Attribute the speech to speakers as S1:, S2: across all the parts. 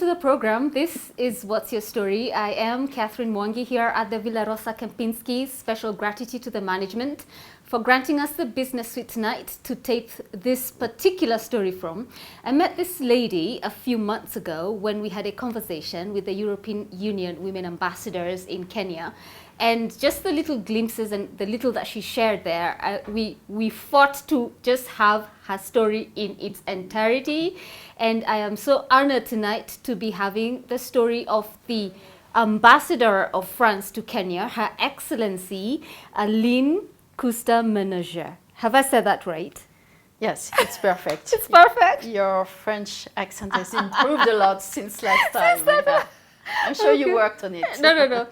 S1: to the program. This is What's Your Story? I am Catherine Mwangi here at the Villa Rosa Kempinski. Special gratitude to the management for granting us the business suite tonight to take this particular story from. I met this lady a few months ago when we had a conversation with the European Union Women Ambassadors in Kenya. And just the little glimpses and the little that she shared there, we fought to just have her story in its entirety. And I am so honored tonight to be having the story of the Ambassador of France to Kenya, Her Excellency Aline Cousta-Menager. Have I said that right?
S2: Yes, it's perfect.
S1: It's perfect?
S2: Your French accent has improved a lot since last time. I'm sure you worked on it.
S1: No.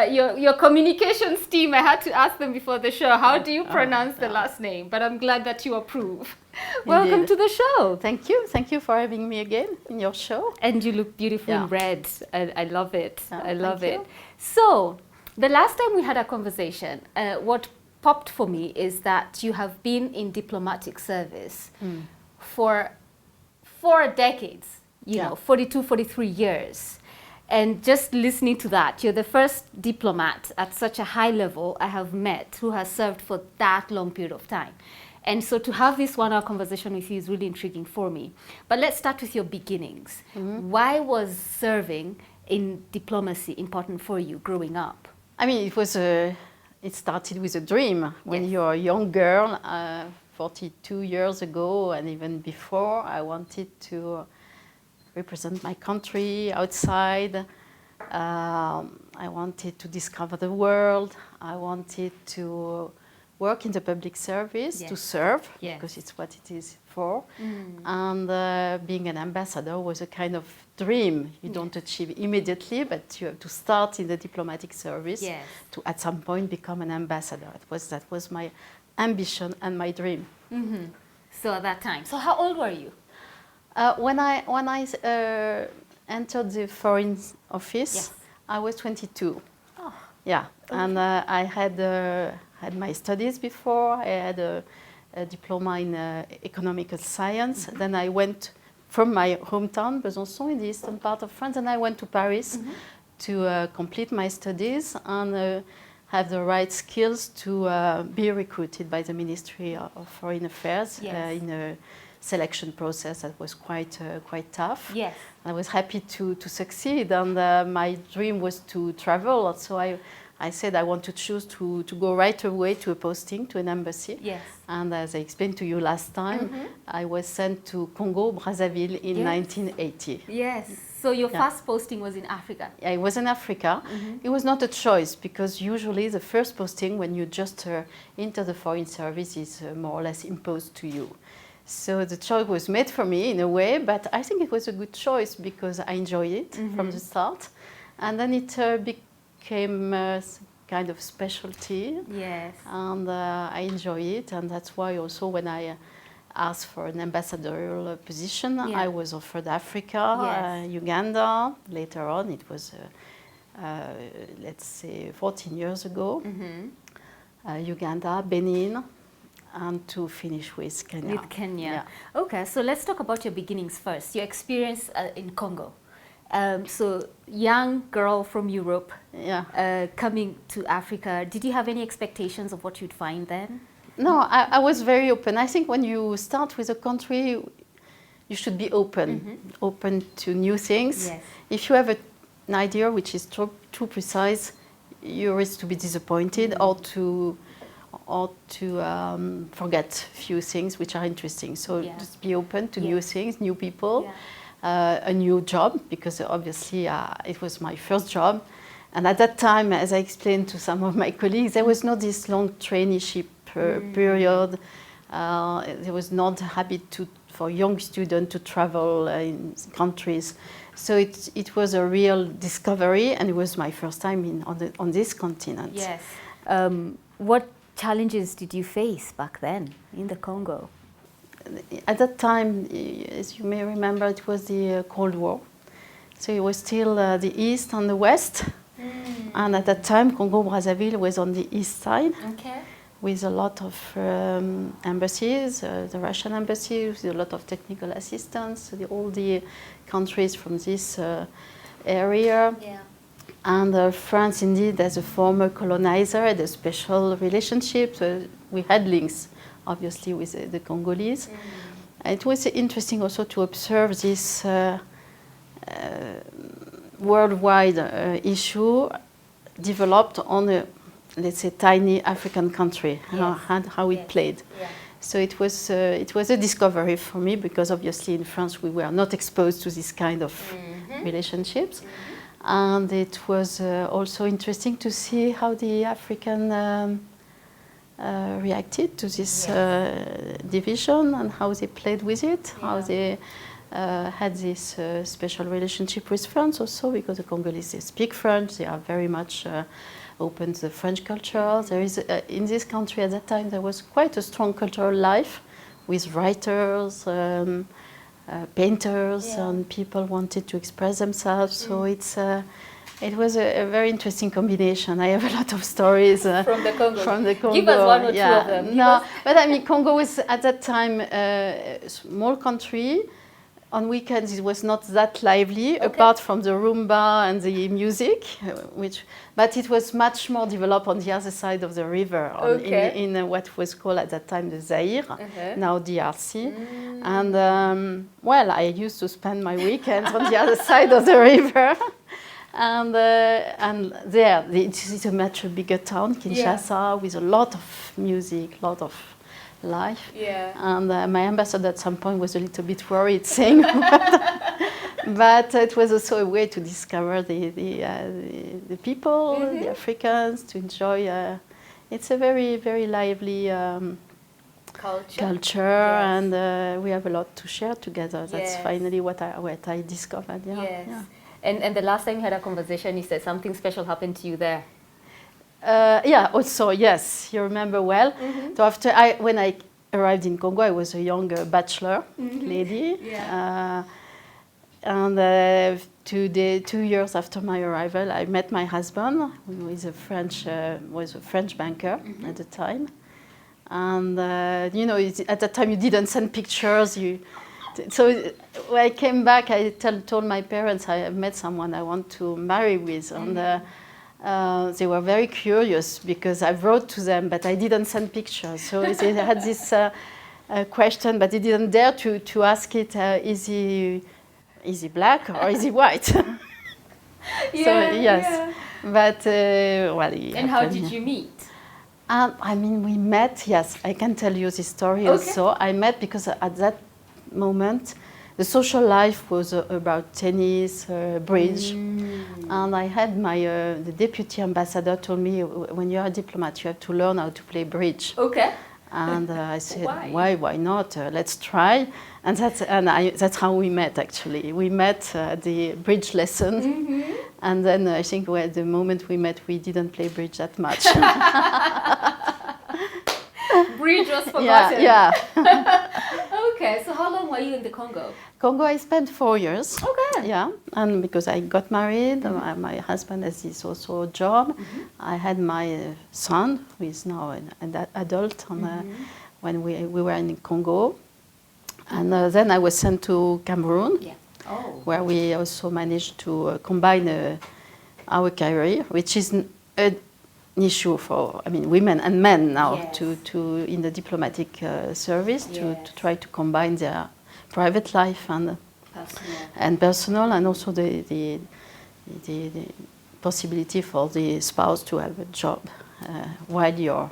S1: Your communications team, I had to ask them before the show, how do you pronounce the last name? But I'm glad that you approve. Welcome to the show.
S2: Thank you. Thank you for having me again in your show.
S1: And you look beautiful in red. I love it. I love it.
S2: You.
S1: So, the last time we had a conversation, what popped for me is that you have been in diplomatic service for 4 decades, you know, 42, 43 years. And just listening to that, you're the first diplomat at such a high level I have met who has served for that long period of time. And so to have this 1-hour conversation with you is really intriguing for me. But let's start with your beginnings. Why was serving in diplomacy important for you growing up?
S2: I mean, it started with a dream. When you're a young girl, 42 years ago and even before, I wanted to represent my country outside. I wanted to discover the world. I wanted to work in the public service, to serve, because it's what it is for. And being an ambassador was a kind of dream you don't achieve immediately, but you have to start in the diplomatic service to at some point become an ambassador. That was my ambition and my dream.
S1: So at that time. So how old were you?
S2: When I entered the Foreign Office, I was 22.
S1: Oh.
S2: Yeah, and I had my studies before. I had a diploma in economical science. Then I went from my hometown, Besançon, in the eastern part of France, and I went to Paris to complete my studies and have the right skills to be recruited by the Ministry of Foreign Affairs in a selection process that was quite tough.
S1: Yes.
S2: I was happy to succeed, and my dream was to travel. So I said I want to choose to go right away to a posting, to an embassy.
S1: Yes.
S2: And as I explained to you last time, I was sent to Congo, Brazzaville in 1980.
S1: Yes. So your first posting was in Africa?
S2: Yeah, it was in Africa. It was not a choice, because usually the first posting when you just enter the foreign service is more or less imposed to you. So the choice was made for me in a way, but I think it was a good choice because I enjoyed it from the start. And then it became a kind of specialty.
S1: Yes.
S2: And I enjoy it, and that's why also when I asked for an ambassadorial position, I was offered Africa, Uganda. Later on, it was, let's say, 14 years ago. Uganda, Benin, and to finish with Kenya.
S1: With Kenya. Okay, so let's talk about your beginnings first. Your experience in Congo. So, young girl from Europe coming to Africa. Did you have any expectations of what you'd find then?
S2: No, I was very open. I think when you start with a country, you should be open, open to new things.
S1: Yes.
S2: If you have an idea which is too precise, you risk to be disappointed or to forget a few things which are interesting. So just be open to new things, new people, a new job, because obviously it was my first job. And at that time, as I explained to some of my colleagues, there was not this long traineeship period. There was not a habit for young students to travel in countries. So it was a real discovery, and it was my first time on this continent.
S1: Yes. What challenges did you face back then in the Congo?
S2: At that time, as you may remember, it was the Cold War. So it was still the East and the West. And at that time, Congo-Brazzaville was on the east side.
S1: Okay.
S2: with a lot of embassies, the Russian embassy with a lot of technical assistance, all the countries from this area.
S1: Yeah.
S2: And France, indeed, as a former colonizer, had a special relationship. We had links, obviously, with the Congolese. It was interesting also to observe this worldwide issue developed on a, let's say, tiny African country, how it played.
S1: Yeah.
S2: So it was a discovery for me, because obviously in France we were not exposed to this kind of relationships. And it was also interesting to see how the African reacted to this division, and how they played with it, how they had this special relationship with France also, because the Congolese, they speak French, they are very much open to the French culture. There is, in this country at that time, there was quite a strong cultural life with writers, painters, and people wanted to express themselves. So it was a very interesting combination. I have a lot of stories
S1: from the Congo.
S2: From the Congo.
S1: Give us one or two of them.
S2: No, but I mean, Congo was at that time a small country. On weekends it was not that lively, apart from the rumba and the music, but it was much more developed on the other side of the river, in what was called at that time the Zaire, now DRC. And well, I used to spend my weekends on the other side of the river. And there, it is a much bigger town, Kinshasa, with a lot of music, a lot of life. And my ambassador at some point was a little bit worried, saying, but it was also a way to discover the people, the Africans, to enjoy. It's a very, very lively culture, and we have a lot to share together. That's finally what I discovered.
S1: And the last time you had a conversation, you said something special happened to you there.
S2: Also, yes, you remember well. So when I arrived in Congo, I was a young bachelor lady. And 2 years after my arrival, I met my husband, who is was a French banker at the time. And, you know, at that time you didn't send pictures. So when I came back, I told my parents I have met someone I want to marry with. And they were very curious, because I wrote to them, but I didn't send pictures. So they had this question, but they didn't dare to ask it, is he black or is he white? So, yes. But, well...
S1: And how did you meet?
S2: I mean, we met, yes, I can tell you this story also. I met because at that moment, the social life was about tennis, bridge, and I had the deputy ambassador told me, when you're a diplomat, you have to learn how to play bridge. And I said, why not? Let's try. And that's how we met, actually. We met at the bridge lesson, and then I think at the moment we met, we didn't play bridge that much.
S1: Bridge was forgotten.
S2: Yeah.
S1: Okay, so how long were you in the Congo?
S2: Congo, I spent 4 years. Yeah, and because I got married, my husband has this also job. I had my son, who is now an adult, when we were in Congo. And then I was sent to Cameroon, where we also managed to combine our career, which is an issue for, I mean, women and men now to in the diplomatic service, to try to combine their private life and personal, and also the possibility for the spouse to have a job while you're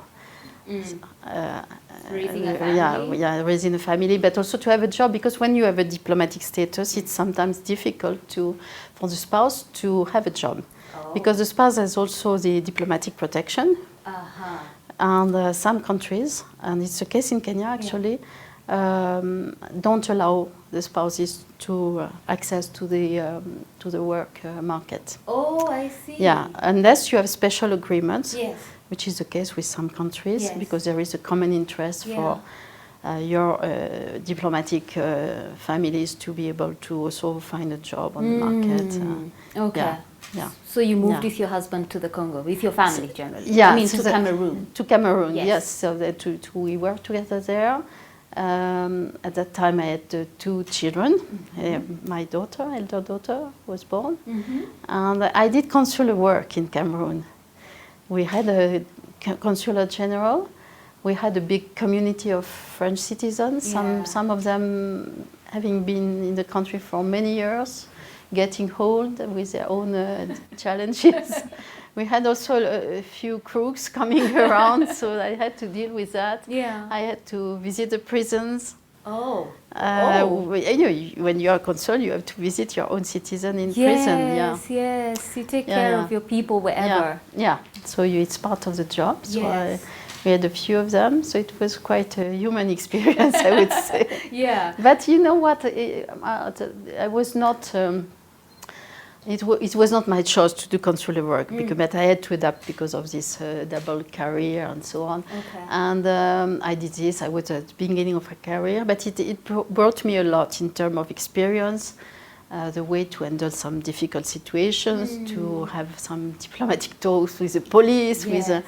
S1: raising a family.
S2: Raising a family, but also to have a job, because when you have a diplomatic status, it's sometimes difficult for the spouse to have a job. Because the spouse has also the diplomatic protection. And some countries, and it's the case in Kenya actually, don't allow the spouses to access to the work market.
S1: Oh, I see.
S2: Yeah, unless you have special agreements, which is the case with some countries, because there is a common interest for your diplomatic families to be able to also find a job on the market. Yeah.
S1: So you moved
S2: Yeah.
S1: with your husband to the Congo, with your family generally?
S2: Yeah.
S1: I mean,
S2: so
S1: to Cameroon.
S2: To Cameroon,
S1: Yes.
S2: yes. So we were together there. At that time, I had 2 children. My daughter, elder daughter, was born. And I did consular work in Cameroon. We had a consular general. We had a big community of French citizens,
S1: Yeah.
S2: some of them having been in the country for many years, getting old with their own challenges. We had also a few crooks coming around, so I had to deal with that.
S1: Yeah.
S2: I had to visit the prisons.
S1: Oh.
S2: When you are consul, you have to visit your own citizen in prison. Yeah.
S1: Yes. You take care of your people wherever.
S2: Yeah. So it's part of the job. So
S1: Yes.
S2: we had a few of them, so it was quite a human experience, I would say.
S1: Yeah.
S2: But you know what? I was not. It was not my choice to do consular work, but I had to adapt because of this double career and so on.
S1: Okay.
S2: And I did this. I was at the beginning of a career, but it brought me a lot in terms of experience, the way to handle some difficult situations, to have some diplomatic talks with the police,
S1: Yes.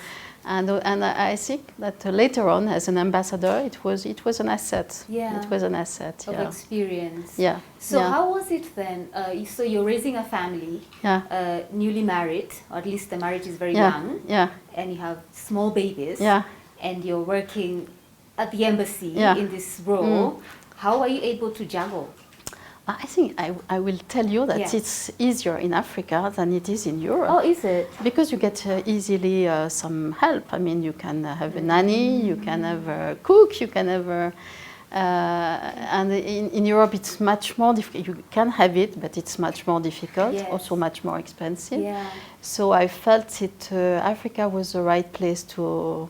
S2: and I think that later on, as an ambassador, it was an asset.
S1: Yeah.
S2: It was an asset.
S1: Of
S2: Yeah.
S1: experience.
S2: Yeah.
S1: So
S2: Yeah.
S1: how was it then? So you're raising a family,
S2: Yeah.
S1: newly married, or at least the marriage is very
S2: Yeah.
S1: young,
S2: Yeah.
S1: and you have small babies,
S2: Yeah.
S1: and you're working at the embassy
S2: Yeah.
S1: in this role. How are you able to juggle?
S2: I think I will tell you that
S1: Yeah.
S2: it's easier in Africa than it is in Europe.
S1: Oh, is it?
S2: Because you get easily some help. I mean, you can have a nanny, you can have a cook, you can have and in Europe it's much more difficult. You can have it, but it's much more difficult,
S1: Yes.
S2: also much more expensive.
S1: Yeah.
S2: So I felt Africa was the right place to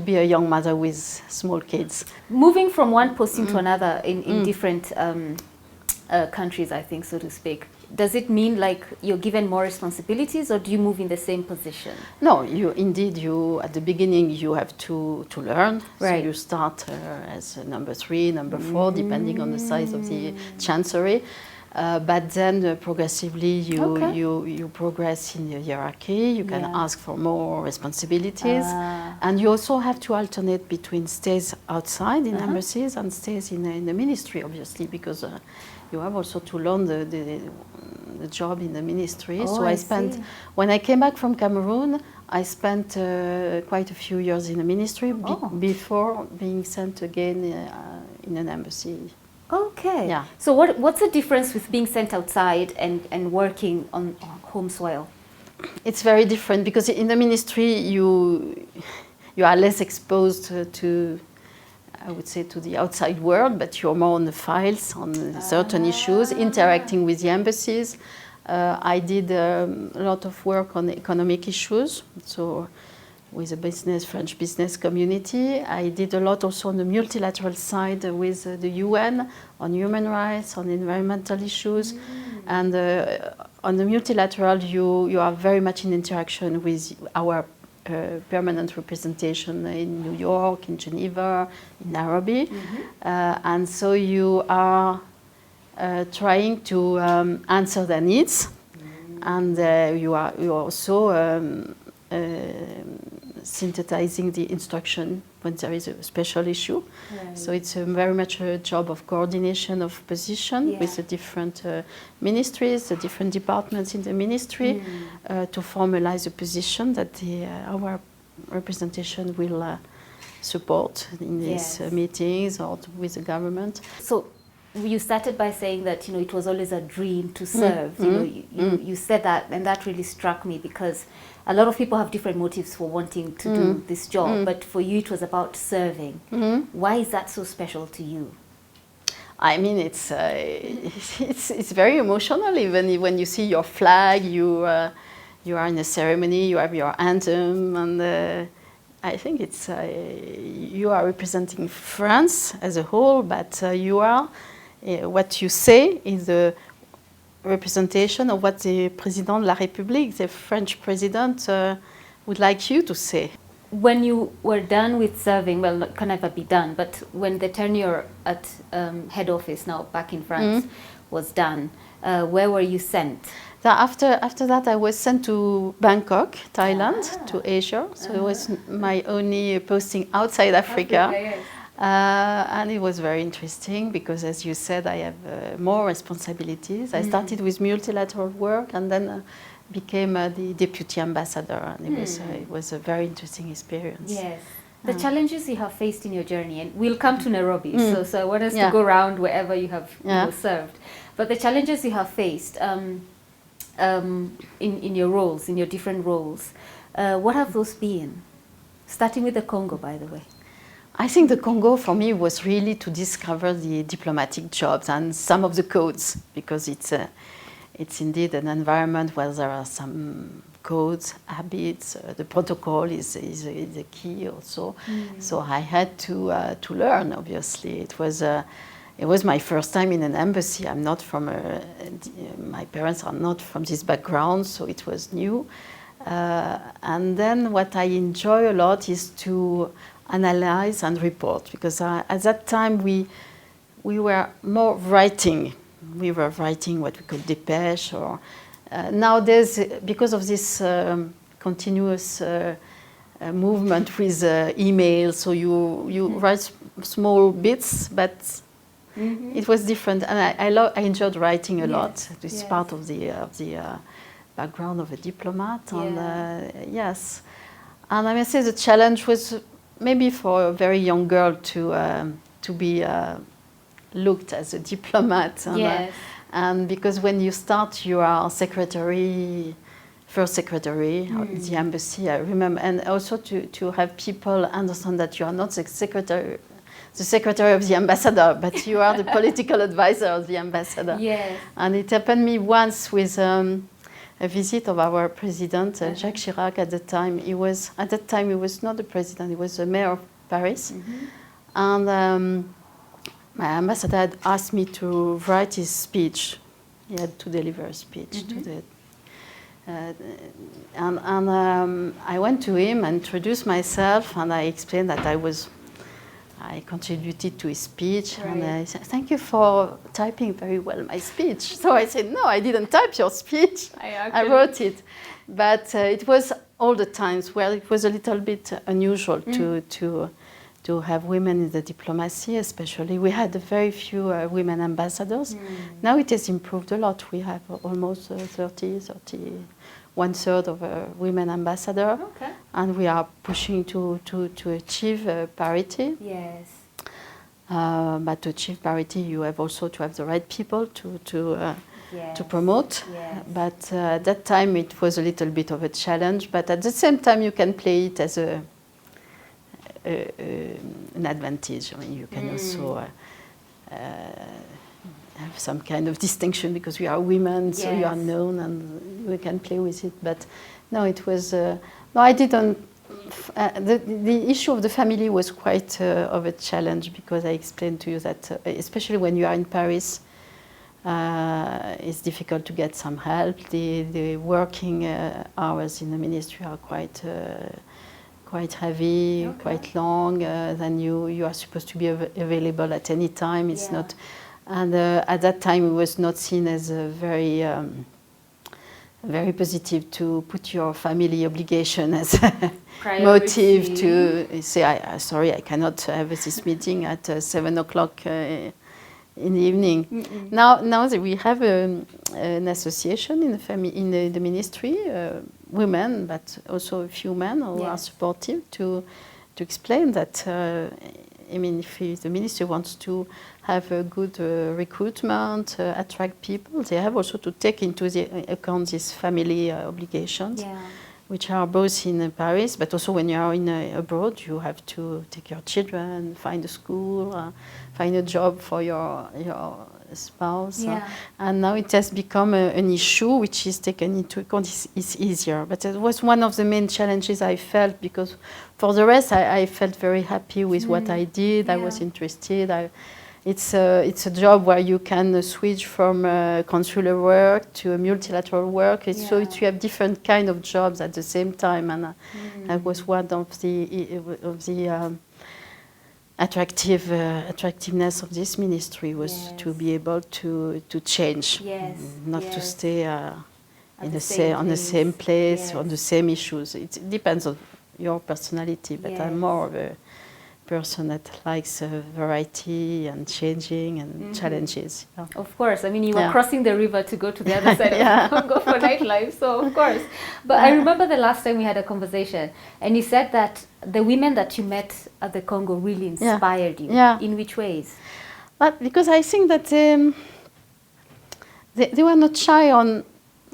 S2: be a young mother with small kids.
S1: Moving from one posting to another in different countries, I think, so to speak. Does it mean like you're given more responsibilities, or do you move in the same position?
S2: No, you at the beginning you have to learn.
S1: Right.
S2: So you start as number 3, number 4, depending on the size of the chancery. But then progressively you progress in the hierarchy. You can ask for more responsibilities, and you also have to alternate between stays outside in embassies and stays in the ministry, obviously, because you have also to learn the job in the ministry.
S1: Oh,
S2: so
S1: I
S2: spent,
S1: see.
S2: when I came back from Cameroon, I spent quite a few years in the ministry before being sent again in an embassy.
S1: Okay.
S2: Yeah.
S1: So what's the difference with being sent outside and working on home soil?
S2: It's very different because in the ministry you are less exposed to, I would say, to the outside world, but you're more on the files, on certain issues, interacting with the embassies. I did a lot of work on economic issues, so with the French business community. I did a lot also on the multilateral side with the UN, on human rights, on environmental issues. And on the multilateral, you are very much in interaction with our permanent representation in New York, in Geneva, in Nairobi. And so you are trying to answer their needs. And you are also synthesizing the instruction when there is a special issue.
S1: Right.
S2: So it's very much a job of coordination of position with the different ministries, the different departments in the ministry to formalize a position that our representation will support in these meetings or with the government.
S1: So you started by saying that it was always a dream to serve. You said that, and that really struck me because a lot of people have different motives for wanting to do this job, but for you it was about serving. Why is that so special to you?
S2: I mean, it's very emotional. Even when you see your flag, you are in a ceremony, you have your anthem, and I think it's you are representing France as a whole, but you are what you say is the representation of what the Président de la République, the French president, would like you to say.
S1: when you were done with serving, well, it can never be done, but when the tenure at head office now back in France was done, where were you sent?
S2: So after that, I was sent to Bangkok, Thailand, to Asia. So it was my only posting outside Africa.
S1: Yes.
S2: And it was very interesting because, as you said, I have more responsibilities. I started with multilateral work and then became the deputy ambassador. And it was a very interesting experience.
S1: Yes. The challenges you have faced in your journey, and we'll come to Nairobi, so I want us to go around wherever you have served. But the challenges you have faced in your roles, in your different roles, what have those been? Starting with the Congo, by the way.
S2: I think the Congo for me was really to discover the diplomatic jobs and some of the codes, because it's indeed an environment where there are some codes, habits. The protocol is a key also. So I had to learn. Obviously, it was my first time in an embassy. I'm not from my parents are not from this background, so it was new. And then what I enjoy a lot is to analyze and report, because at that time we were more writing. We were writing what we call dépêche, or nowadays, because of this continuous movement with email, so you write small bits, but it was different, and I enjoyed writing a lot. It's part of the background of a diplomat, and yes, and I must say the challenge was maybe for a very young girl to be looked as a diplomat, and because when you start, you are first secretary of the embassy. I remember, and also to have people understand that you are not the secretary of the ambassador, but you are the political advisor of the ambassador.
S1: Yes.
S2: And it happened me once with a visit of our president, Jacques Chirac. At the time, he was not the president; he was the mayor of Paris, and my ambassador had asked me to write his speech. He had to deliver a speech to the. I went to him and introduced myself, and I explained that I contributed to his speech, and I said, "Thank you for typing very well my speech." So I said, "No, I didn't type your speech. I wrote it." But it was all the times where it was a little bit unusual to have women in the diplomacy, especially. We had very few women ambassadors. Now it has improved a lot. We have almost 1/3 of women ambassador, and we are pushing to achieve parity.
S1: Yes.
S2: But to achieve parity, you have also to have the right people to promote.
S1: Yes.
S2: But at that time, it was a little bit of a challenge. But at the same time, you can play it as an advantage. I mean, you can also have some kind of distinction because we are women, so you are known, and we can play with it. But no, it was no. I didn't. The issue of the family was quite of a challenge, because I explained to you that especially when you are in Paris, it's difficult to get some help. The working hours in the ministry are quite heavy, quite long. Then you are supposed to be available at any time. It's not, and at that time it was not seen as a very positive to put your family obligation as a motive to say, sorry, I cannot have this meeting at 7 o'clock in the evening. Now that we have an association in the ministry, women, but also a few men who are supportive to explain that. I mean, if the ministry wants to have a good recruitment, attract people, they have also to take into account these family obligations, which are both in Paris, but also when you are abroad, you have to take your children, find a school, find a job for your spouse. And now it has become an issue which is taken into account. It's easier, but it was one of the main challenges I felt, because for the rest I felt very happy with what I did. I was interested. it's a job where you can switch from consular work to a multilateral work. So you have different kind of jobs at the same time, and that was one of the attractiveness of this ministry was to be able to change, not to stay on the same place, on the same issues. It depends on your personality, but I'm more of a person that likes variety and changing and challenges. Yeah.
S1: Of course, I mean, you were crossing the river to go to the other side of Congo for nightlife, so of course. But I remember the last time we had a conversation, and you said that the women that you met at the Congo really inspired you. In which ways?
S2: But because I think that they were not shy on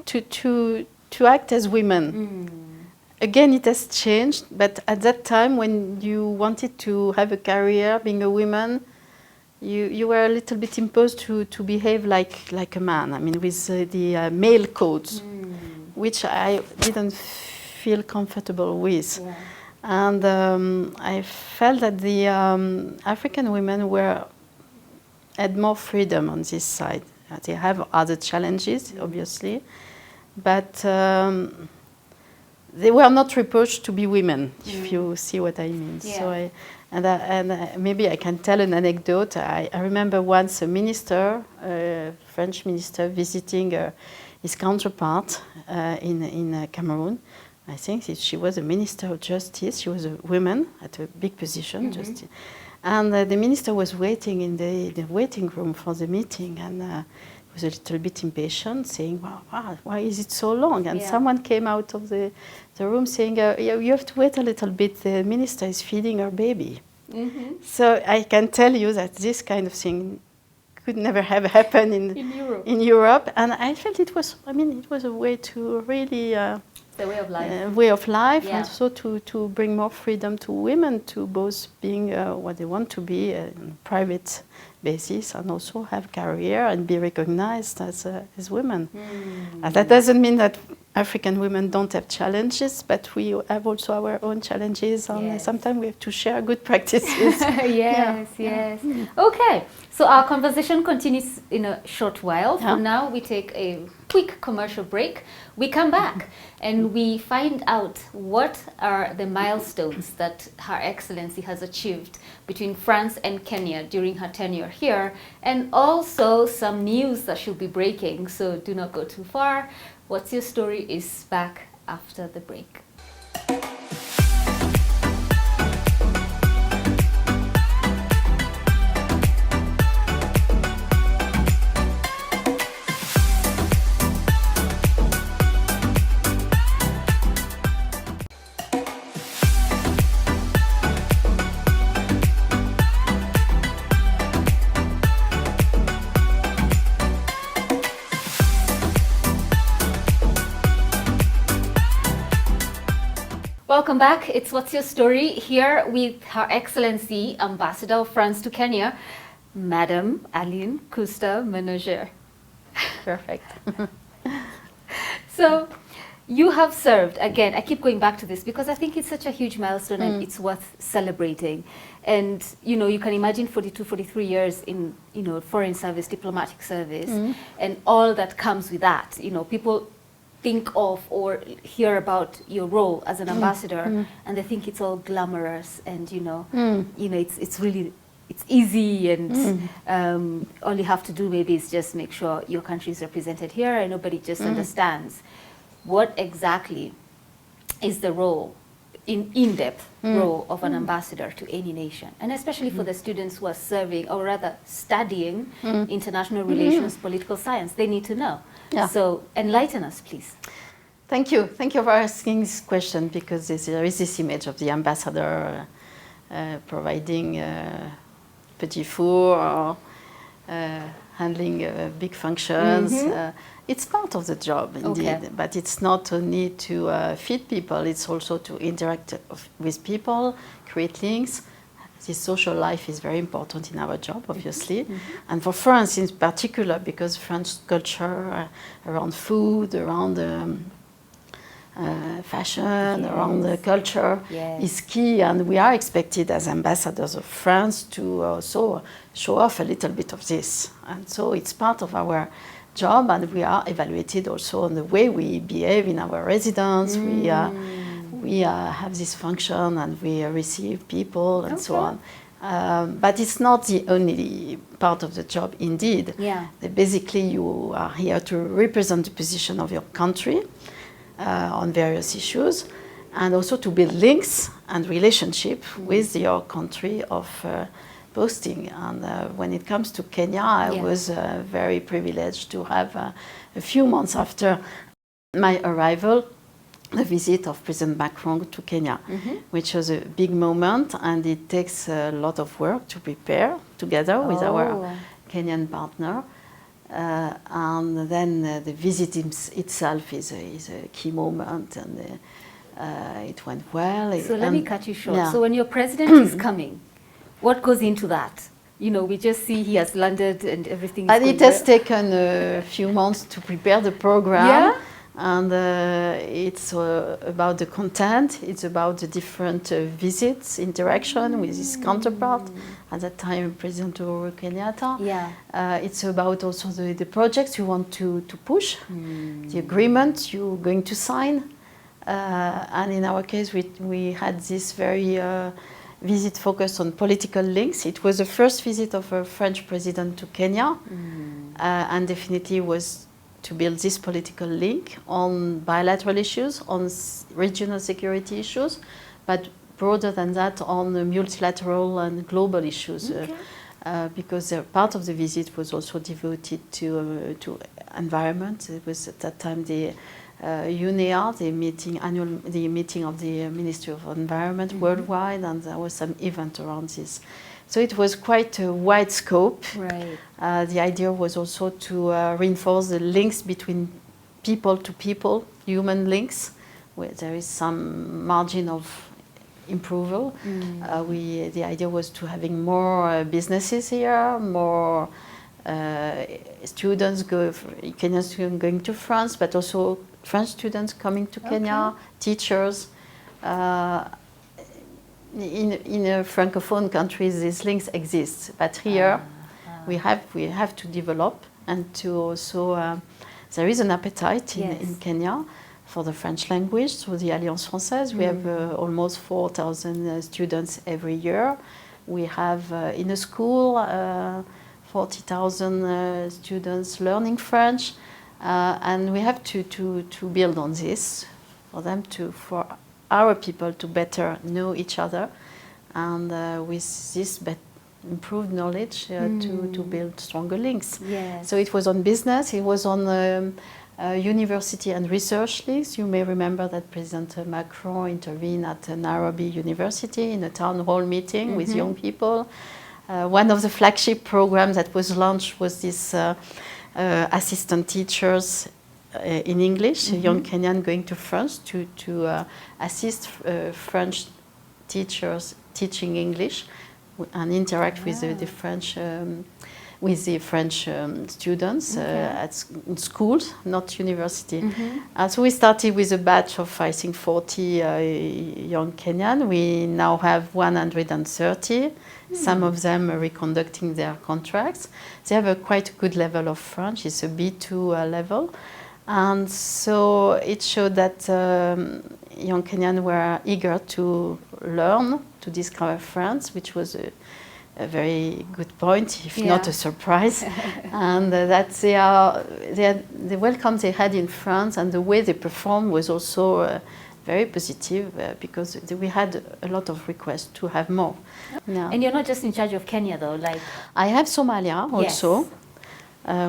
S2: to act as women. Again, it has changed, but at that time when you wanted to have a career being a woman, you were a little bit imposed to behave like a man. I mean, with the male codes, which I didn't feel comfortable with. And I felt that the African women had more freedom on this side. They have other challenges, obviously, but they were not reproached to be women, if you see what I mean. So maybe I can tell an anecdote. I remember once a minister, a French minister, visiting his counterpart in Cameroon. I think she was a minister of justice. She was a woman at a big position, justice. And the minister was waiting in the waiting room for the meeting, and was a little bit impatient, saying, wow, why is it so long? And someone came out of the room saying, you have to wait a little bit, the minister is feeding her baby. So I can tell you that this kind of thing could never have happened in Europe. And I felt it was a way to really...
S1: the way of life.
S2: Way of life, and also to bring more freedom to women to both being what they want to be on a private basis, and also have career and be recognized as women. And that doesn't mean that African women don't have challenges, but we have also our own challenges, and sometimes we have to share good practices.
S1: Yes. Okay, so our conversation continues in a short while. For now, we take a quick commercial break. We come back and we find out what are the milestones that Her Excellency has achieved between France and Kenya during her tenure here, and also some news that she'll be breaking, so do not go too far. What's Your Story is back after the break. Welcome back. It's What's Your Story here with Her Excellency Ambassador of France to Kenya, Madame Aline Cousta-Menager.
S2: Perfect.
S1: So you have served, again, I keep going back to this because I think it's such a huge milestone and it's worth celebrating. And, you can imagine 42, 43 years in, foreign service, diplomatic service, and all that comes with that. People think of or hear about your role as an ambassador and they think it's all glamorous and it's easy and all you have to do maybe is just make sure your country is represented here and nobody just understands what exactly is the role, in-depth role of an ambassador to any nation, and especially for the students who are serving or rather studying international relations, political science. They need to know. So enlighten us, please.
S2: Thank you for asking this question, because there is this image of the ambassador providing petit four or handling big functions. It's part of the job, indeed, but it's not only to feed people, it's also to interact with people, create links. This social life is very important in our job, obviously, and for France in particular, because French culture around food, around fashion, around the culture
S1: Yes.
S2: is key, and we are expected as ambassadors of France to also show off a little bit of this. And so it's part of our job, and we are evaluated also on the way we behave in our residence. We have this function, and we receive people and so on. But it's not the only part of the job, indeed.
S1: Yeah.
S2: Basically, you are here to represent the position of your country on various issues, and also to build links and relationship with your country of posting. And when it comes to Kenya, I was very privileged to have a few months after my arrival, the visit of President Macron to Kenya, which was a big moment, and it takes a lot of work to prepare together with our Kenyan partner. And then the visit itself is a key moment, and it went well.
S1: So let me cut you short.
S2: Yeah.
S1: So when your president is coming, what goes into that? You know, we just see he has landed and everything is
S2: And
S1: going
S2: it has
S1: well.
S2: taken a few months to prepare the program.
S1: Yeah?
S2: And it's about the content, it's about the different visits, interaction with his counterpart, at that time President Uhuru Kenyatta.
S1: Yeah.
S2: It's about also the projects you want to push, the agreement you're going to sign. And in our case, we had this very visit focused on political links. It was the first visit of a French president to Kenya, and definitely was to build this political link on bilateral issues, on regional security issues, but broader than that on the multilateral and global issues. Because part of the visit was also devoted to environment. It was at that time the UNEA, the meeting of the Ministry of Environment worldwide, and there was some event around this. So it was quite a wide scope.
S1: Right.
S2: The idea was also to reinforce the links between people to people, human links, where there is some margin of improvement. The idea was to having more businesses here, more students, Kenyan students going to France, but also French students coming to Kenya, teachers. In a francophone countries, these links exist, but here we have to develop, and to also there is an appetite in Kenya for the French language through the Alliance Française. We have almost 4,000 students every year. We have in a school 40,000 students learning French, and we have to build on this for them for our people to better know each other, and with this improved knowledge to build stronger links.
S1: Yes.
S2: So it was on business, it was on university and research links. You may remember that President Macron intervened at Nairobi University in a town hall meeting with young people. One of the flagship programs that was launched was this assistant teachers in English, young Kenyan going to France to assist French teachers teaching English and interact with the French students in schools, not university. So we started with a batch of, I think, 40 young Kenyan. We now have 130. Some of them are reconducting their contracts. They have a quite good level of French. It's a B2 level. And so it showed that young Kenyans were eager to learn, to discover France, which was a very good point, if not a surprise. And that the welcome they had in France and the way they performed was also very positive, because we had a lot of requests to have more. Yeah.
S1: And you're not just in charge of Kenya, though, like...
S2: I have Somalia also.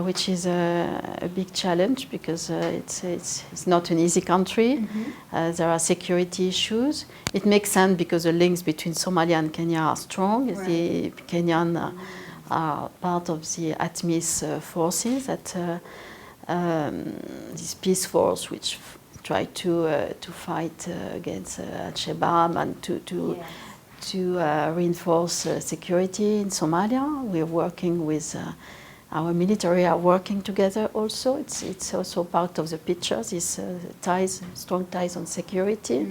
S2: Which is a big challenge, because it's not an easy country. There are security issues. It makes sense because the links between Somalia and Kenya are strong. Right. The Kenyan are part of the ATMIS forces, this peace force which try to fight against Al-Shabaab and to reinforce security in Somalia. We are working with Our military are working together also. It's also part of the picture, these ties, strong ties on security.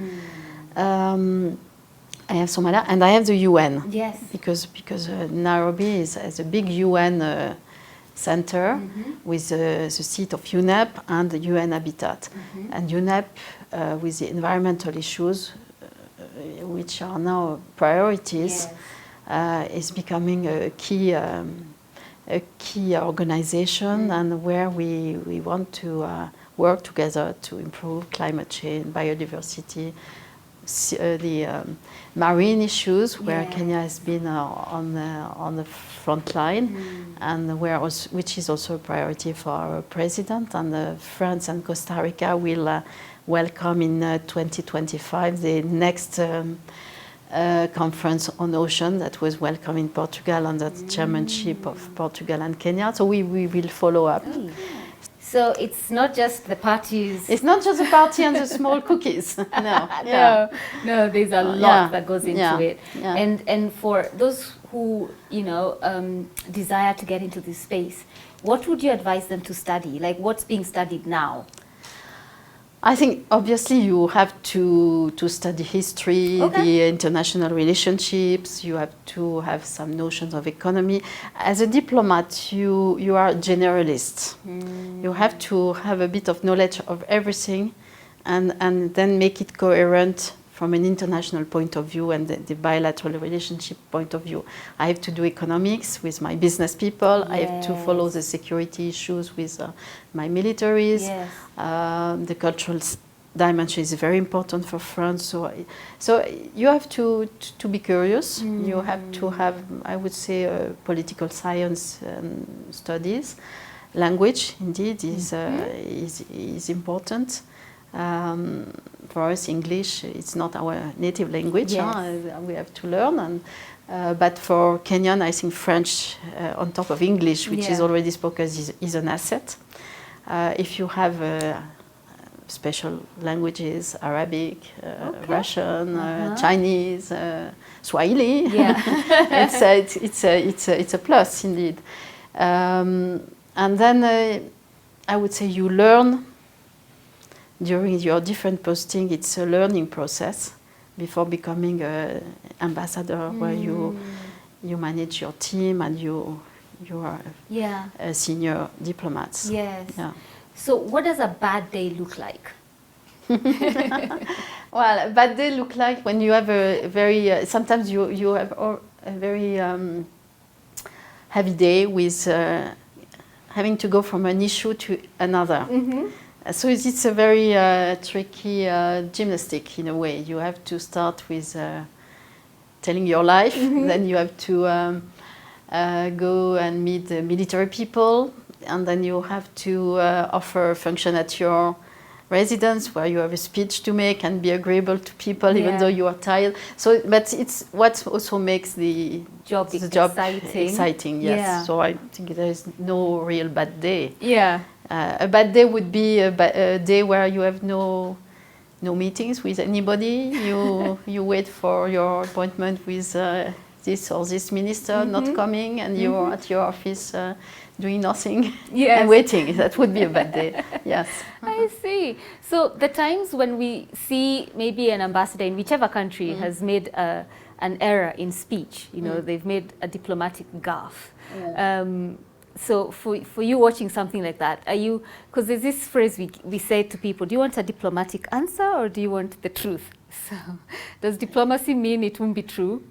S2: I have Somalia and I have the UN.
S1: Yes.
S2: Because Nairobi is a big UN center with the seat of UNEP and the UN Habitat. And UNEP with the environmental issues, which are now priorities, is becoming a key organization and where we want to work together to improve climate change, biodiversity, the marine issues where Kenya has been on the front line and which is also a priority for our president. And France and Costa Rica will welcome in 2025 the next conference on ocean that was welcomed in Portugal under the chairmanship of Portugal and Kenya. So we will follow up.
S1: So it's not just the parties.
S2: It's not just the party and the small cookies. No,
S1: no, there's a lot that goes into it.
S2: Yeah.
S1: And for those who desire to get into this space, what would you advise them to study? Like what's being studied now?
S2: I think obviously you have to study history, the international relationships. You have to have some notions of economy. As a diplomat, you are a generalist. You have to have a bit of knowledge of everything, and then make it coherent from an international point of view and the bilateral relationship point of view. I have to do economics with my business people. I have to follow the security issues with my militaries. The cultural dimension is very important for France. So you have to be curious. You have to have, I would say, political science studies. Language, indeed, is important. For us, English, it's not our native language. We have to learn. But for Kenyan, I think French on top of English, which is already spoken, is an asset. If you have special languages, Arabic, Russian, Chinese, Swahili, it's a plus indeed. And then I would say you learn during your different posting. It's a learning process before becoming an ambassador, where you manage your team and you are a senior diplomat.
S1: So what does a bad day look like?
S2: Well, a bad day look like when you have a very, sometimes you have a very heavy day with having to go from an issue to another. So it's a very tricky gymnastic in a way. You have to start with telling your life, then you have to go and meet the military people, and then you have to offer a function at your residence where you have a speech to make and be agreeable to people even though you are tired. So, but it's what also makes the job exciting. Yes. So I think there is no real bad day. A bad day would be a day where you have no meetings with anybody. You wait for your appointment with this or this minister not coming, and you're at your office doing nothing and waiting. That would be a bad day. Yes.
S1: I see. So the times when we see maybe an ambassador in whichever country has made an error in speech, they've made a diplomatic gaffe. So for you watching something like that, are you, because there's this phrase we say to people, do you want a diplomatic answer or do you want the truth? So does diplomacy mean it won't be true?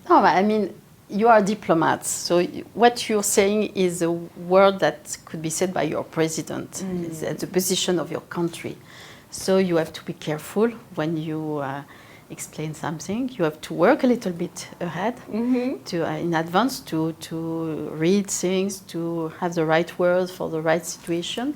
S2: No, I mean, you are diplomats. So what you're saying is a word that could be said by your president. It's at the position of your country. So you have to be careful when you explain something. You have to work a little bit ahead, in advance to read things, to have the right words for the right situation.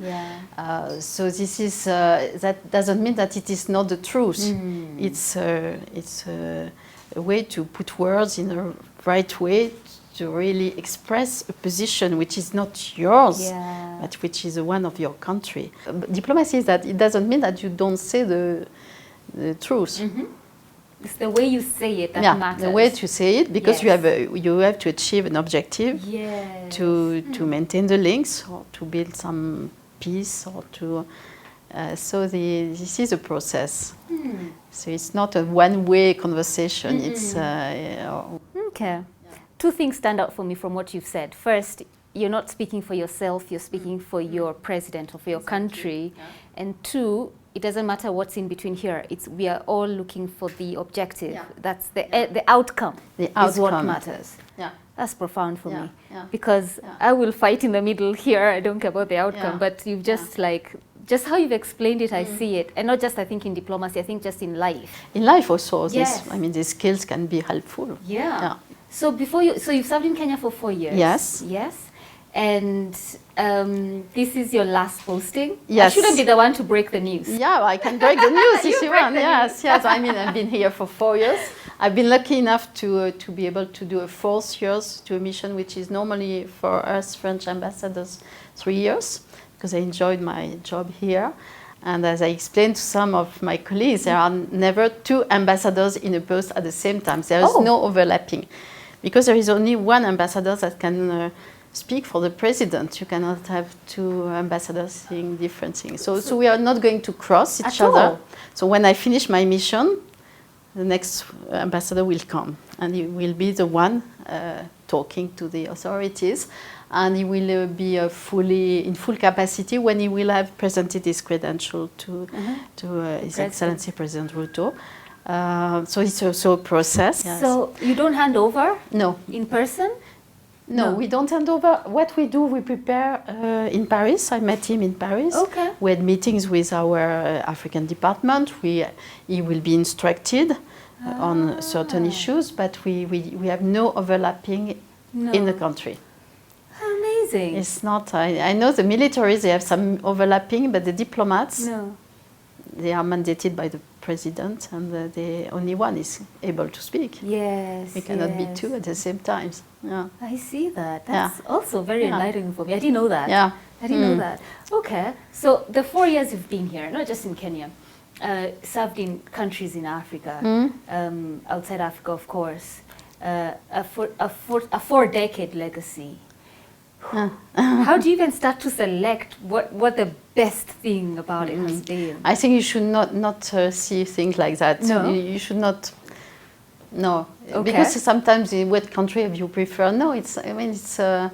S2: So this is that doesn't mean that it is not the truth. It's a way to put words in the right way to really express a position which is not yours, but which is one of your country. Diplomacy is that it doesn't mean that you don't say the truth.
S1: It's the way you say it that
S2: Yeah,
S1: matters.
S2: the way to say it, because
S1: Yes.
S2: you have to achieve an objective,
S1: Yes.
S2: to maintain the links, or to build some peace, or to so this is a process. So it's not a one-way conversation. It's
S1: Okay. Two things stand out for me from what you've said. First, you're not speaking for yourself, you're speaking for your president or for your country.
S2: Yeah.
S1: And two, it doesn't matter what's in between here. We are all looking for the objective.
S2: Yeah.
S1: That's the outcome.
S2: The
S1: is what
S2: outcome.
S1: matters.
S2: Yeah.
S1: That's profound for
S2: Yeah,
S1: me.
S2: yeah.
S1: Because I will fight in the middle here. I don't care about the outcome.
S2: Yeah.
S1: But you've just just how you've explained it, I see it. And not just, I think, in diplomacy, I think just in life.
S2: In life also,
S1: Yes.
S2: these skills can be helpful.
S1: Yeah. So you've served in Kenya for 4 years.
S2: Yes.
S1: Yes. And this is your last posting.
S2: Yes.
S1: I shouldn't be the one to break the news.
S2: Yeah, I can break the news if you
S1: break
S2: want.
S1: the
S2: Yes, yes. I've been here for 4 years. I've been lucky enough to be able to do a 4th year to a mission, which is normally for us French ambassadors 3 years, because I enjoyed my job here. And as I explained to some of my colleagues, there are never 2 ambassadors in a post at the same time. There is no overlapping, because there is only one ambassador that can speak for the president. You cannot have 2 ambassadors saying different things. So we are not going to cross each other. So when I finish my mission, the next ambassador will come, and he will be the one talking to the authorities, and he will be in full capacity when he will have presented his credential to His Excellency President Ruto. So it's also a process. Yes.
S1: So you don't hand over?
S2: No.
S1: In person?
S2: No, we don't hand over. What we do, we prepare in Paris. I met him in Paris.
S1: Okay.
S2: We had meetings with our African department. He will be instructed on certain issues, but we have no overlapping in the country.
S1: Amazing.
S2: It's not. I know the militaries, they have some overlapping, but the diplomats, they are mandated by the president, and the only one is able to speak.
S1: Yes.
S2: We cannot be 2 at the same time. Yeah.
S1: I see that. That's also very enlightening for me. I didn't know that.
S2: Yeah.
S1: I didn't know that. Okay. So the 4 years you've been here, not just in Kenya, served in countries in Africa, outside Africa, of course, a 4-decade legacy. How do you even start to select what the best thing about it has been?
S2: I think you should not see things like that.
S1: No?
S2: You should not. No,
S1: Okay.
S2: because sometimes what country have you prefer? No, it's a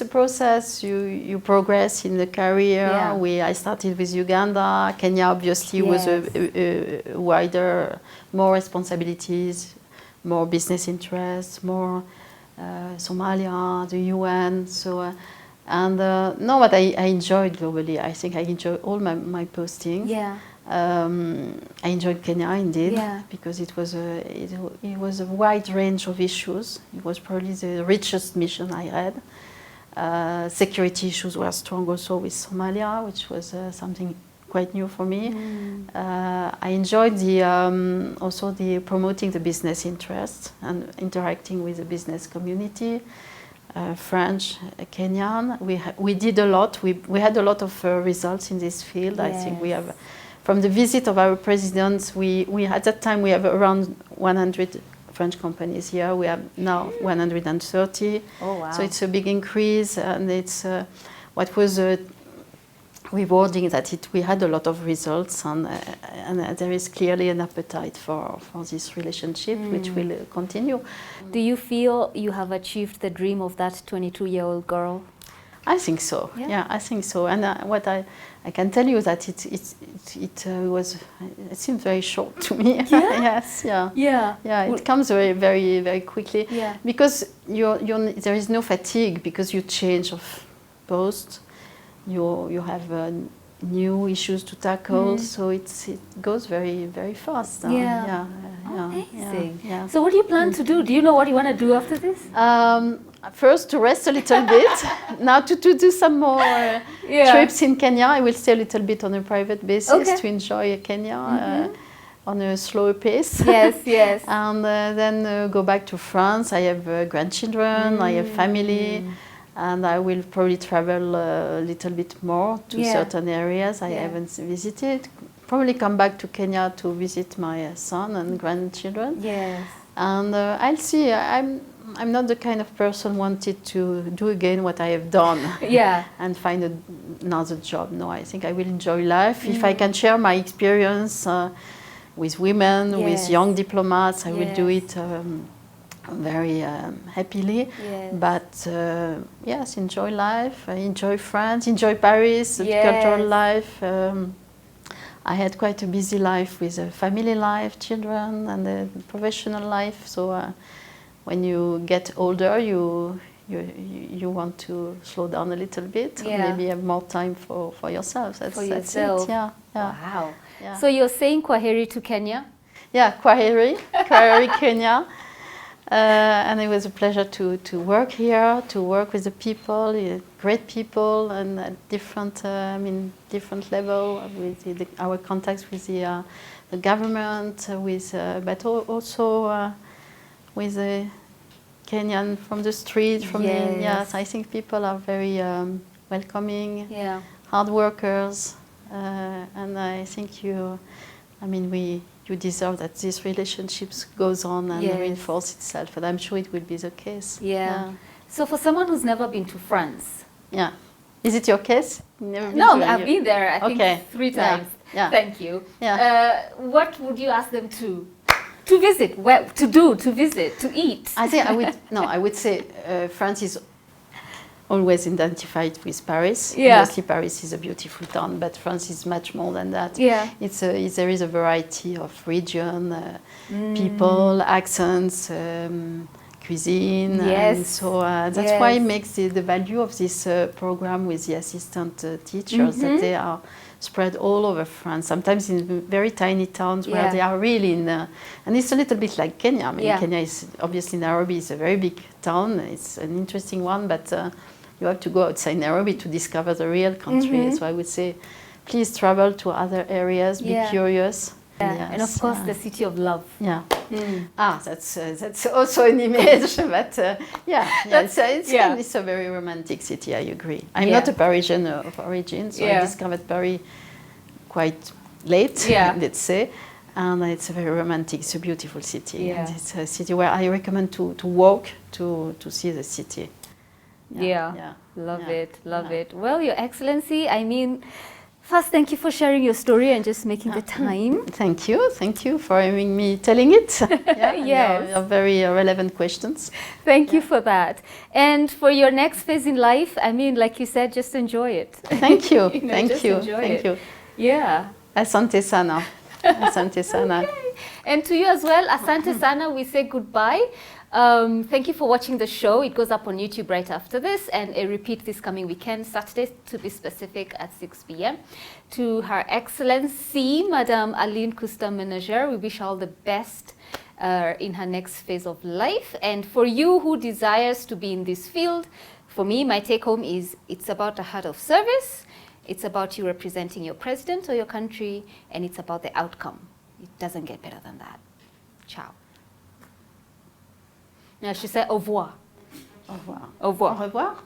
S2: process. You progress in the career.
S1: Yeah.
S2: I started with Uganda. Kenya obviously was a wider, more responsibilities, more business interests, more Somalia, the UN. So no, but I enjoyed globally. I think I enjoyed all my posting.
S1: Yeah.
S2: I enjoyed Kenya indeed,
S1: Yeah.
S2: because it was a wide range of issues. It was probably the richest mission I had. Security issues were strong also with Somalia, which was something quite new for me. I enjoyed also the promoting the business interests and interacting with the business community. French, Kenyan. We did a lot. We had a lot of results in this field.
S1: Yes.
S2: I think we have. From the visit of our presidents, we at that time we have around 100 French companies here. We have now 130.
S1: Oh wow!
S2: So it's a big increase, and it's what was rewarding that we had a lot of results, and there is clearly an appetite for this relationship, which will continue.
S1: Do you feel you have achieved the dream of that 22-year-old girl?
S2: I think so. Yeah, I think so. And what I can tell you that it seemed very short to me.
S1: Yeah?
S2: Yes. Yeah.
S1: Yeah.
S2: Yeah. It comes very, very, very quickly.
S1: Yeah.
S2: Because there is no fatigue, because you change of post. You have new issues to tackle, so it goes very, very fast.
S1: Yeah.
S2: Amazing. Yeah.
S1: So what do you plan to do? Do you know what you want to do after this?
S2: First, to rest a little bit. Now to do some more trips in Kenya. I will stay a little bit on a private basis to enjoy Kenya on a slower pace.
S1: Yes, yes.
S2: And then go back to France. I have grandchildren, I have family. And I will probably travel a little bit more to certain areas I haven't visited. probably come back to Kenya to visit my son and grandchildren.
S1: Yes.
S2: And I'll see. I'm not the kind of person wanted to do again what I have done.
S1: Yeah.
S2: And find another job. No, I think I will enjoy life. If I can share my experience with women, with young diplomats, I will do it very happily.
S1: Yes.
S2: But yes, enjoy life, enjoy France, enjoy Paris, the cultural life. I had quite a busy life with a family life, children, and a professional life. So when you get older, you want to slow down a little bit, maybe have more time for yourself. That's it. Yeah.
S1: Wow.
S2: Yeah.
S1: So you're saying Kwaheri to Kenya?
S2: Yeah, Kwaheri, Kwaheri, Kenya. And it was a pleasure to work here, to work with the people, great people, and at different level with our contacts with the government, but also with the Kenyan from the street, yes, I think people are very welcoming, hard workers, and I think you deserve that this relationships goes on and reinforce itself, and I'm sure it will be the case.
S1: Yeah. So for someone who's never been to France,
S2: is it your case? Never been
S1: no, I've been there. I think 3 times.
S2: Yeah.
S1: Thank you. Yeah. What would you ask them to visit? Well, to visit, to eat?
S2: I think I would say France is always identified with Paris.
S1: Yeah.
S2: Obviously, Paris is a beautiful town, but France is much more than that.
S1: Yeah.
S2: There is a variety of region, people, accents, cuisine, and so that's why it makes the value of this program with the assistant teachers that they are spread all over France, sometimes in very tiny towns where they are really in, and it's a little bit like Kenya. I mean, Kenya is obviously, Nairobi is a very big town. It's an interesting one, but you have to go outside Nairobi to discover the real country. So I would say, please travel to other areas, be curious.
S1: Yes. And of course, the city of love.
S2: Yeah. That's also an image, but it's a very romantic city. I agree. I'm not a Parisian of origin, so I discovered Paris quite late, let's say. And it's a very romantic, it's a beautiful city. And it's a city where I recommend to walk to see the city.
S1: Love it. Well, Your Excellency, I mean, first, thank you for sharing your story and just making the time.
S2: Thank you for having me telling it. Your very relevant questions.
S1: Thank you for that. And for your next phase in life, I mean, like you said, just enjoy it.
S2: Thank you. Thank you.
S1: Yeah.
S2: Asante sana. Asante sana.
S1: Okay. And to you as well, asante sana, we say goodbye. Thank you for watching the show. It goes up on YouTube right after this, and a repeat this coming weekend, Saturday, to be specific, at 6 p.m. To Her Excellency, Madame Aline Cousteau-Menager, we wish her all the best in her next phase of life. And for you who desires to be in this field, for me, my take home is it's about a heart of service, it's about you representing your president or your country, and it's about the outcome. It doesn't get better than that. Ciao. Now she said au revoir.
S2: Au revoir.
S1: Au revoir.
S2: Au revoir.